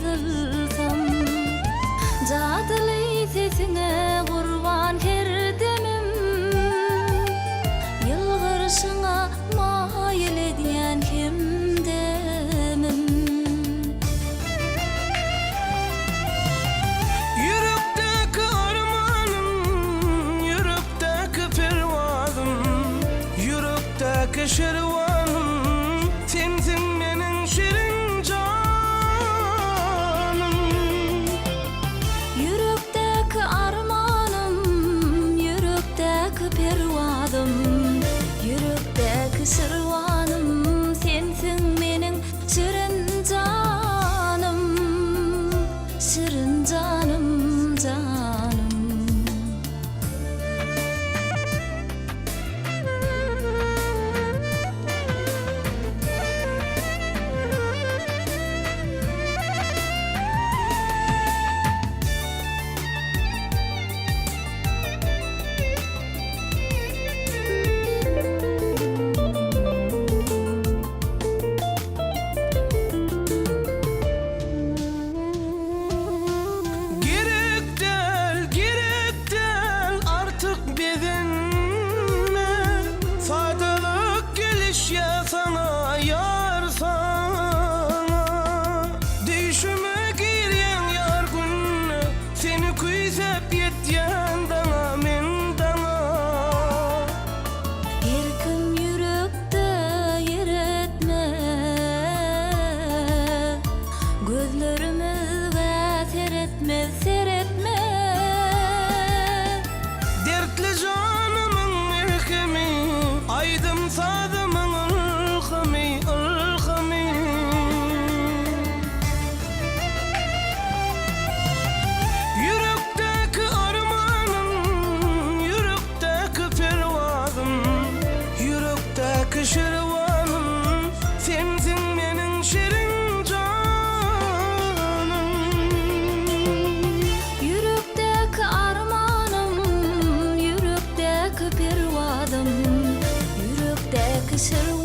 yazılsam, cadyly sesine gurban her demim, ýylgyrşyňa maýyl edýän hemdemim. Yürekdeki armanım, yürekteki pervazım, yürekteki şervanım, sensin menin şirin canım. Yürekteki armanım, yürekteki pervazım, yürekteki şerwanım, sensin menin şirin canım, şirin canım, canım. Gerek del artık bedenme, faydalık geliş ya sana, yar sana. Düşüme giryen yar günne, seni küysep yetyen dana men dana. Erkim yürekde yer etme, gözlerimize seyretme, seyretme. Dertli canımın erkemi, aydım sadımın ılgımi, ılgımi. Yürekteki armanım, yürekteki pervazım, yürekteki şervanım, sensin menin şirin canım. Yürekteki armanım, yürekteki pervazım, yürekteki şerwanım,